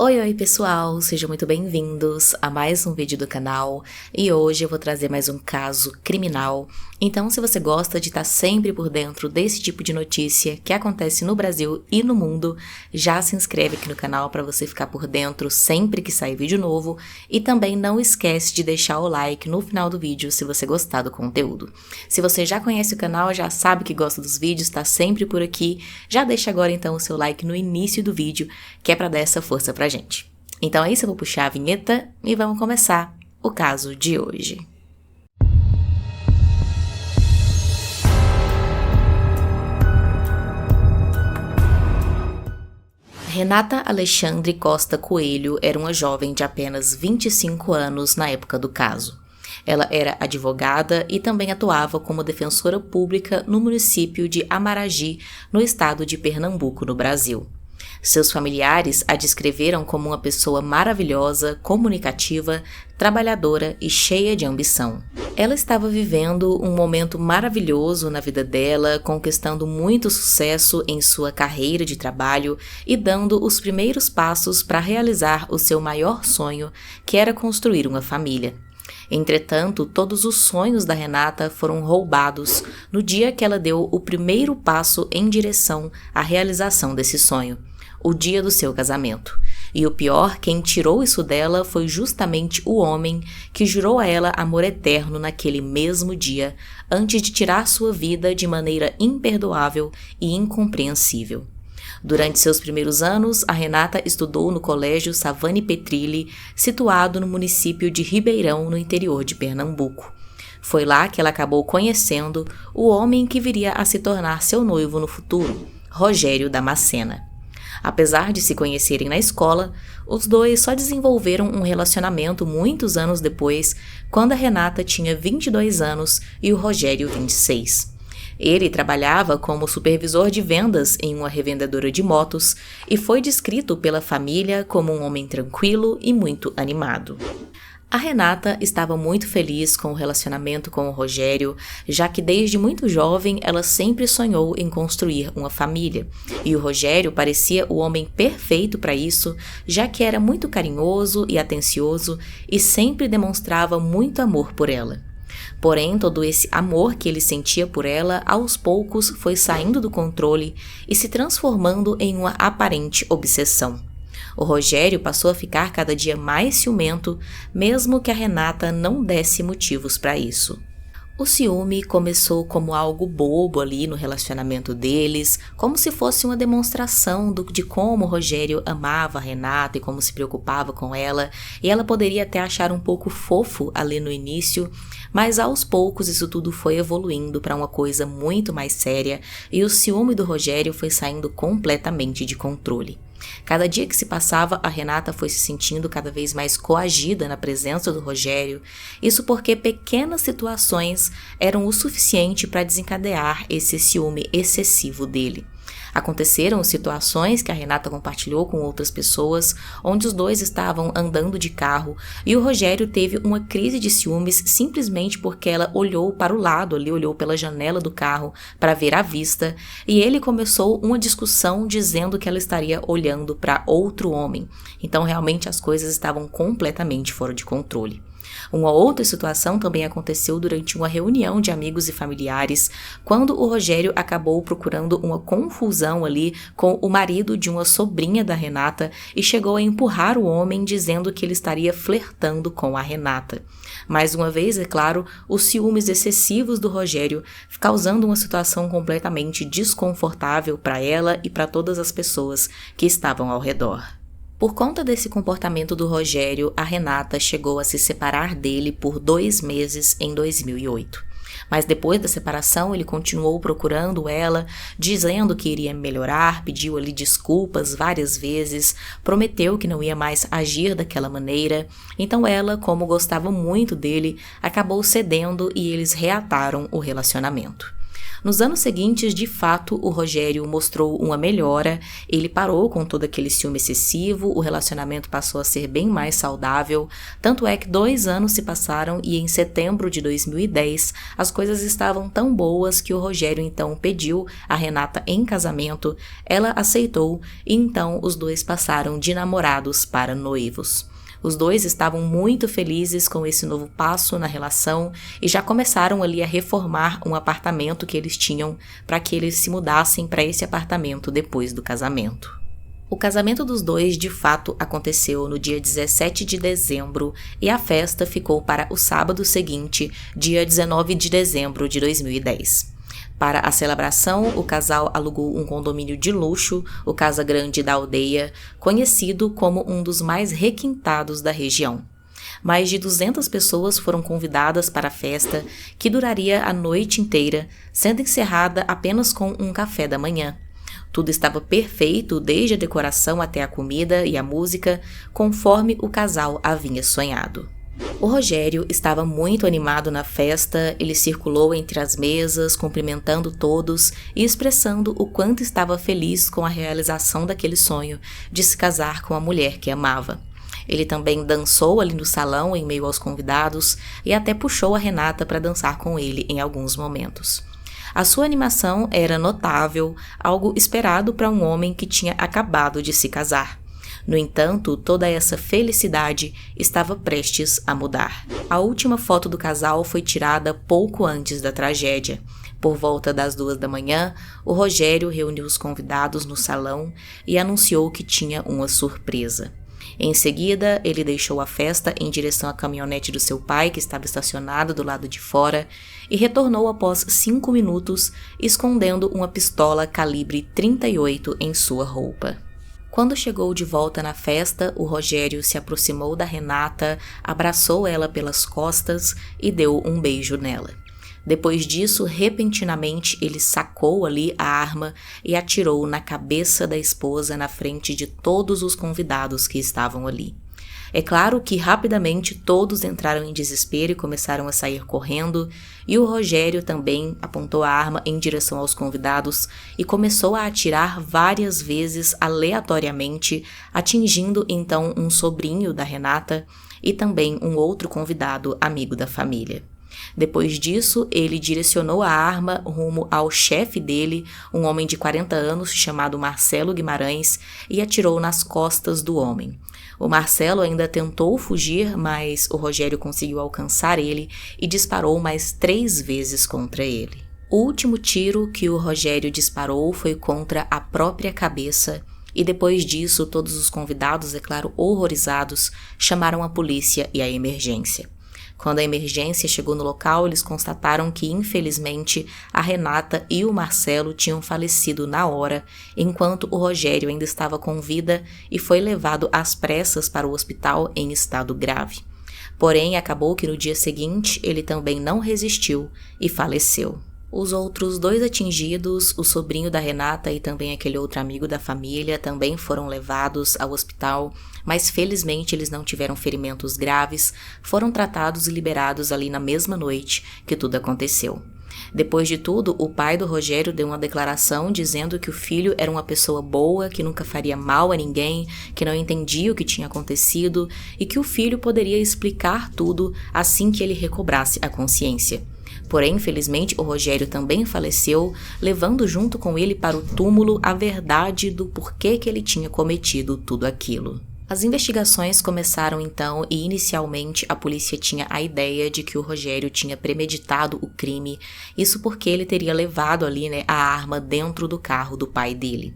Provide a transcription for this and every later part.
Oi pessoal, sejam muito bem-vindos a mais um vídeo do canal e hoje eu vou trazer mais um caso criminal. Então se você gosta de estar sempre por dentro desse tipo de notícia que acontece no Brasil e no mundo, já se inscreve aqui no canal para você ficar por dentro sempre que sair vídeo novo e também não esquece de deixar o like no final do vídeo se você gostar do conteúdo. Se você já conhece o canal, já sabe que gosta dos vídeos, está sempre por aqui, já deixa agora então o seu like no início do vídeo que é para dar essa força pra gente. Então é isso, eu vou puxar a vinheta e vamos começar o caso de hoje. Renata Alexandre Costa Coelho era uma jovem de apenas 25 anos na época do caso. Ela era advogada e também atuava como defensora pública no município de Amaragi, no estado de Pernambuco, no Brasil. Seus familiares a descreveram como uma pessoa maravilhosa, comunicativa, trabalhadora e cheia de ambição. Ela estava vivendo um momento maravilhoso na vida dela, conquistando muito sucesso em sua carreira de trabalho e dando os primeiros passos para realizar o seu maior sonho, que era construir uma família. Entretanto, todos os sonhos da Renata foram roubados no dia que ela deu o primeiro passo em direção à realização desse sonho, o dia do seu casamento. E o pior, quem tirou isso dela foi justamente o homem que jurou a ela amor eterno naquele mesmo dia, antes de tirar sua vida de maneira imperdoável e incompreensível. Durante seus primeiros anos, a Renata estudou no Colégio Savane Petrilli, situado no município de Ribeirão, no interior de Pernambuco. Foi lá que ela acabou conhecendo o homem que viria a se tornar seu noivo no futuro, Rogério Damascena. Apesar de se conhecerem na escola, os dois só desenvolveram um relacionamento muitos anos depois, quando a Renata tinha 22 anos e o Rogério 26. Ele trabalhava como supervisor de vendas em uma revendedora de motos e foi descrito pela família como um homem tranquilo e muito animado. A Renata estava muito feliz com o relacionamento com o Rogério, já que desde muito jovem ela sempre sonhou em construir uma família, e o Rogério parecia o homem perfeito para isso, já que era muito carinhoso e atencioso e sempre demonstrava muito amor por ela. Porém, todo esse amor que ele sentia por ela, aos poucos foi saindo do controle e se transformando em uma aparente obsessão. O Rogério passou a ficar cada dia mais ciumento, mesmo que a Renata não desse motivos para isso. O ciúme começou como algo bobo ali no relacionamento deles, como se fosse uma demonstração de como o Rogério amava a Renata e como se preocupava com ela, e ela poderia até achar um pouco fofo ali no início, mas aos poucos isso tudo foi evoluindo para uma coisa muito mais séria e o ciúme do Rogério foi saindo completamente de controle. Cada dia que se passava, a Renata foi se sentindo cada vez mais coagida na presença do Rogério, isso porque pequenas situações eram o suficiente para desencadear esse ciúme excessivo dele. Aconteceram situações que a Renata compartilhou com outras pessoas, onde os dois estavam andando de carro e o Rogério teve uma crise de ciúmes simplesmente porque ela olhou para o lado ali, olhou pela janela do carro para ver a vista, e ele começou uma discussão dizendo que ela estaria olhando para outro homem. Então realmente as coisas estavam completamente fora de controle. Uma outra situação também aconteceu durante uma reunião de amigos e familiares, quando o Rogério acabou procurando uma confusão ali com o marido de uma sobrinha da Renata e chegou a empurrar o homem dizendo que ele estaria flertando com a Renata. Mais uma vez, é claro, os ciúmes excessivos do Rogério, causando uma situação completamente desconfortável para ela e para todas as pessoas que estavam ao redor. Por conta desse comportamento do Rogério, a Renata chegou a se separar dele por 2 meses em 2008. Mas depois da separação, ele continuou procurando ela, dizendo que iria melhorar, pediu ali desculpas várias vezes, prometeu que não ia mais agir daquela maneira. Então ela, como gostava muito dele, acabou cedendo e eles reataram o relacionamento. Nos anos seguintes, de fato, o Rogério mostrou uma melhora, ele parou com todo aquele ciúme excessivo, o relacionamento passou a ser bem mais saudável, tanto é que 2 anos se passaram e em setembro de 2010 as coisas estavam tão boas que o Rogério então pediu a Renata em casamento, ela aceitou e então os dois passaram de namorados para noivos. Os dois estavam muito felizes com esse novo passo na relação e já começaram ali a reformar um apartamento que eles tinham para que eles se mudassem para esse apartamento depois do casamento. O casamento dos dois de fato aconteceu no dia 17 de dezembro e a festa ficou para o sábado seguinte, dia 19 de dezembro de 2010. Para a celebração, o casal alugou um condomínio de luxo, o Casa Grande da Aldeia, conhecido como um dos mais requintados da região. Mais de 200 pessoas foram convidadas para a festa, que duraria a noite inteira, sendo encerrada apenas com um café da manhã. Tudo estava perfeito, desde a decoração até a comida e a música, conforme o casal havia sonhado. O Rogério estava muito animado na festa, ele circulou entre as mesas, cumprimentando todos e expressando o quanto estava feliz com a realização daquele sonho de se casar com a mulher que amava. Ele também dançou ali no salão em meio aos convidados e até puxou a Renata para dançar com ele em alguns momentos. A sua animação era notável, algo esperado para um homem que tinha acabado de se casar. No entanto, toda essa felicidade estava prestes a mudar. A última foto do casal foi tirada pouco antes da tragédia. Por volta das 2 da manhã, o Rogério reuniu os convidados no salão e anunciou que tinha uma surpresa. Em seguida, ele deixou a festa em direção à caminhonete do seu pai, que estava estacionada do lado de fora, e retornou após 5 minutos, escondendo uma pistola calibre 38 em sua roupa. Quando chegou de volta na festa, o Rogério se aproximou da Renata, abraçou ela pelas costas e deu um beijo nela. Depois disso, repentinamente, ele sacou ali a arma e atirou na cabeça da esposa na frente de todos os convidados que estavam ali. É claro que rapidamente todos entraram em desespero e começaram a sair correndo, e o Rogério também apontou a arma em direção aos convidados e começou a atirar várias vezes aleatoriamente, atingindo então um sobrinho da Renata e também um outro convidado amigo da família. Depois disso, ele direcionou a arma rumo ao chefe dele, um homem de 40 anos chamado Marcelo Guimarães, e atirou nas costas do homem. O Marcelo ainda tentou fugir, mas o Rogério conseguiu alcançar ele e disparou mais 3 vezes contra ele. O último tiro que o Rogério disparou foi contra a própria cabeça e depois disso todos os convidados, é claro, horrorizados, chamaram a polícia e a emergência. Quando a emergência chegou no local, eles constataram que, infelizmente, a Renata e o Marcelo tinham falecido na hora, enquanto o Rogério ainda estava com vida e foi levado às pressas para o hospital em estado grave. Porém, acabou que no dia seguinte ele também não resistiu e faleceu. Os outros 2 atingidos, o sobrinho da Renata e também aquele outro amigo da família, também foram levados ao hospital, mas felizmente eles não tiveram ferimentos graves, foram tratados e liberados ali na mesma noite que tudo aconteceu. Depois de tudo, o pai do Rogério deu uma declaração dizendo que o filho era uma pessoa boa, que nunca faria mal a ninguém, que não entendia o que tinha acontecido e que o filho poderia explicar tudo assim que ele recobrasse a consciência. Porém, infelizmente, o Rogério também faleceu, levando junto com ele para o túmulo a verdade do porquê que ele tinha cometido tudo aquilo. As investigações começaram então e inicialmente a polícia tinha a ideia de que o Rogério tinha premeditado o crime, isso porque ele teria levado ali, a arma dentro do carro do pai dele.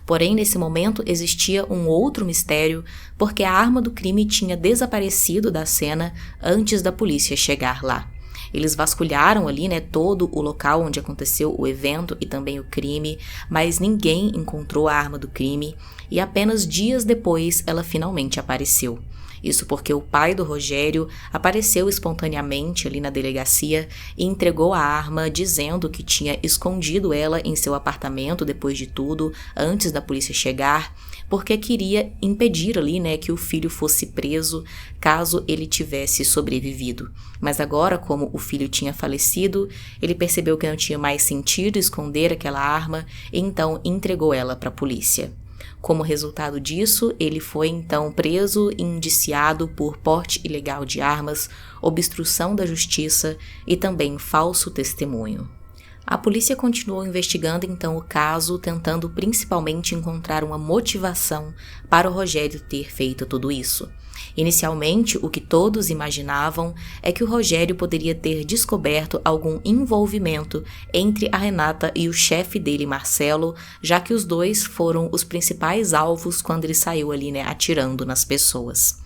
Porém, nesse momento existia um outro mistério, porque a arma do crime tinha desaparecido da cena antes da polícia chegar lá. Eles vasculharam ali, todo o local onde aconteceu o evento e também o crime, mas ninguém encontrou a arma do crime e apenas dias depois ela finalmente apareceu. Isso porque o pai do Rogério apareceu espontaneamente ali na delegacia e entregou a arma dizendo que tinha escondido ela em seu apartamento depois de tudo, antes da polícia chegar, porque queria impedir ali, que o filho fosse preso caso ele tivesse sobrevivido. Mas agora, como o filho tinha falecido, ele percebeu que não tinha mais sentido esconder aquela arma e então entregou ela para a polícia. Como resultado disso, ele foi então preso e indiciado por porte ilegal de armas, obstrução da justiça e também falso testemunho. A polícia continuou investigando então o caso, tentando principalmente encontrar uma motivação para o Rogério ter feito tudo isso. Inicialmente, o que todos imaginavam é que o Rogério poderia ter descoberto algum envolvimento entre a Renata e o chefe dele, Marcelo, já que os dois foram os principais alvos quando ele saiu ali, atirando nas pessoas.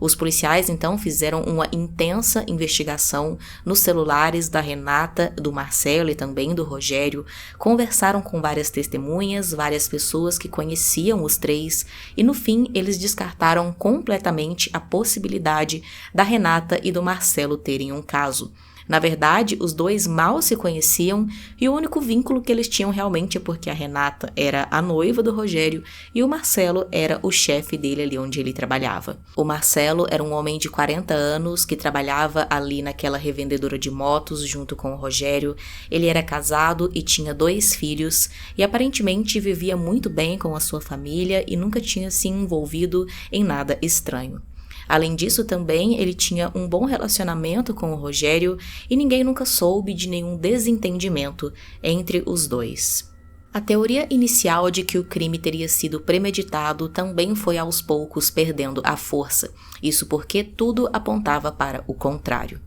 Os policiais, então, fizeram uma intensa investigação nos celulares da Renata, do Marcelo e também do Rogério, conversaram com várias testemunhas, várias pessoas que conheciam os três, e no fim eles descartaram completamente a possibilidade da Renata e do Marcelo terem um caso. Na verdade, os dois mal se conheciam e o único vínculo que eles tinham realmente é porque a Renata era a noiva do Rogério e o Marcelo era o chefe dele ali onde ele trabalhava. O Marcelo era um homem de 40 anos que trabalhava ali naquela revendedora de motos junto com o Rogério. Ele era casado e tinha 2 filhos e aparentemente vivia muito bem com a sua família e nunca tinha se envolvido em nada estranho. Além disso, também, ele tinha um bom relacionamento com o Rogério e ninguém nunca soube de nenhum desentendimento entre os dois. A teoria inicial de que o crime teria sido premeditado também foi aos poucos perdendo a força, isso porque tudo apontava para o contrário.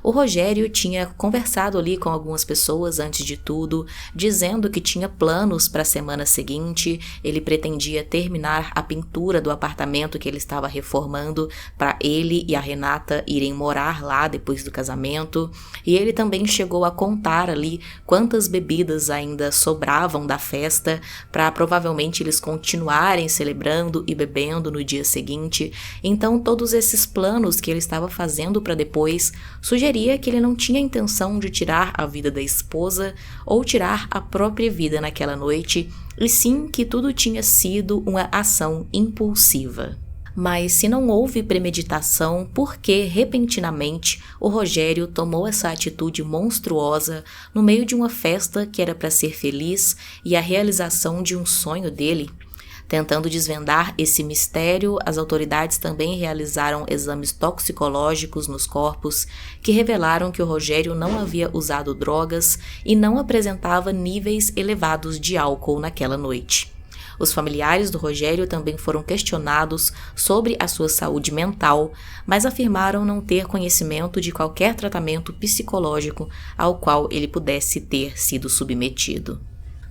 O Rogério tinha conversado ali com algumas pessoas antes de tudo, dizendo que tinha planos para a semana seguinte, ele pretendia terminar a pintura do apartamento que ele estava reformando para ele e a Renata irem morar lá depois do casamento, e ele também chegou a contar ali quantas bebidas ainda sobravam da festa para provavelmente eles continuarem celebrando e bebendo no dia seguinte. Então todos esses planos que ele estava fazendo para depois sugeria que ele não tinha intenção de tirar a vida da esposa ou tirar a própria vida naquela noite, e sim que tudo tinha sido uma ação impulsiva. Mas se não houve premeditação, por que repentinamente o Rogério tomou essa atitude monstruosa no meio de uma festa que era para ser feliz e a realização de um sonho dele? Tentando desvendar esse mistério, as autoridades também realizaram exames toxicológicos nos corpos que revelaram que o Rogério não havia usado drogas e não apresentava níveis elevados de álcool naquela noite. Os familiares do Rogério também foram questionados sobre a sua saúde mental, mas afirmaram não ter conhecimento de qualquer tratamento psicológico ao qual ele pudesse ter sido submetido.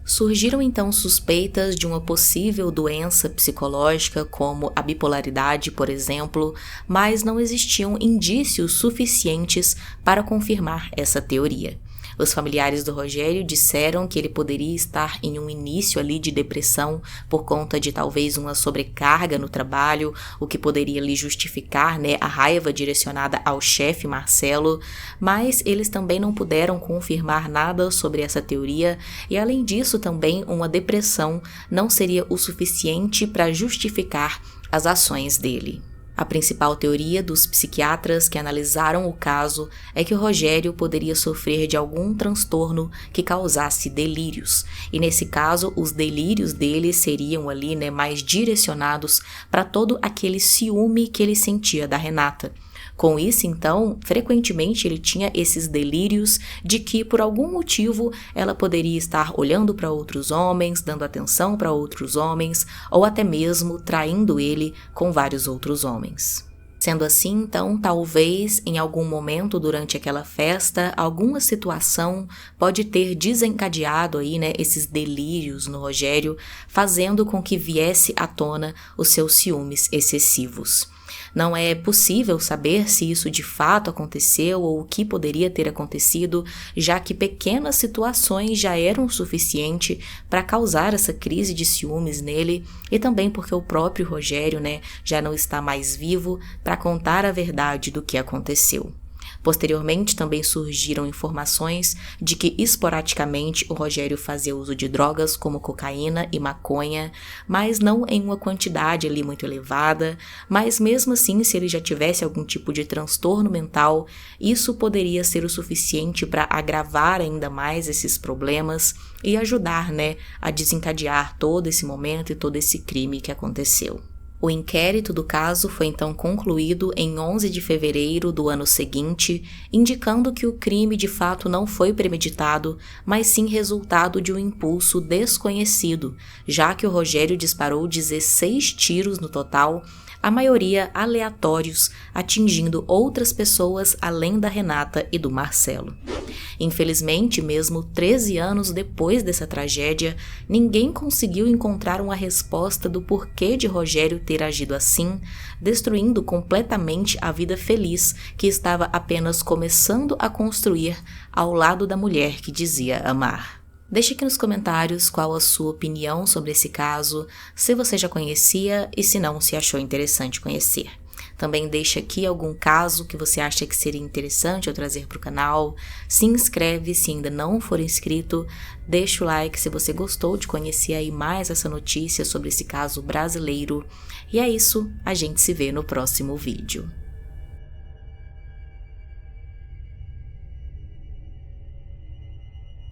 Surgiram então suspeitas de uma possível doença psicológica como a bipolaridade, por exemplo, mas não existiam indícios suficientes para confirmar essa teoria. Os familiares do Rogério disseram que ele poderia estar em um início ali de depressão por conta de talvez uma sobrecarga no trabalho, o que poderia lhe justificar, a raiva direcionada ao chefe Marcelo, mas eles também não puderam confirmar nada sobre essa teoria e, além disso, também uma depressão não seria o suficiente para justificar as ações dele. A principal teoria dos psiquiatras que analisaram o caso é que o Rogério poderia sofrer de algum transtorno que causasse delírios, e nesse caso os delírios dele seriam ali, mais direcionados para todo aquele ciúme que ele sentia da Renata. Com isso, então, frequentemente ele tinha esses delírios de que, por algum motivo, ela poderia estar olhando para outros homens, dando atenção para outros homens, ou até mesmo traindo ele com vários outros homens. Sendo assim, então, talvez em algum momento durante aquela festa, alguma situação pode ter desencadeado aí, esses delírios no Rogério, fazendo com que viesse à tona os seus ciúmes excessivos. Não é possível saber se isso de fato aconteceu ou o que poderia ter acontecido, já que pequenas situações já eram o suficiente para causar essa crise de ciúmes nele, e também porque o próprio Rogério, já não está mais vivo para contar a verdade do que aconteceu. Posteriormente, também surgiram informações de que esporadicamente o Rogério fazia uso de drogas como cocaína e maconha, mas não em uma quantidade ali muito elevada, mas mesmo assim, se ele já tivesse algum tipo de transtorno mental, isso poderia ser o suficiente para agravar ainda mais esses problemas e ajudar, a desencadear todo esse momento e todo esse crime que aconteceu. O inquérito do caso foi então concluído em 11 de fevereiro do ano seguinte, indicando que o crime de fato não foi premeditado, mas sim resultado de um impulso desconhecido, já que o Rogério disparou 16 tiros no total, a maioria aleatórios, atingindo outras pessoas além da Renata e do Marcelo. Infelizmente, mesmo 13 anos depois dessa tragédia, ninguém conseguiu encontrar uma resposta do porquê de Rogério ter agido assim, destruindo completamente a vida feliz que estava apenas começando a construir ao lado da mulher que dizia amar. Deixe aqui nos comentários qual a sua opinião sobre esse caso, se você já conhecia e se não, se achou interessante conhecer. Também deixe aqui algum caso que você acha que seria interessante eu trazer para o canal. Se inscreve se ainda não for inscrito. Deixa o like se você gostou de conhecer aí mais essa notícia sobre esse caso brasileiro. E é isso, a gente se vê no próximo vídeo.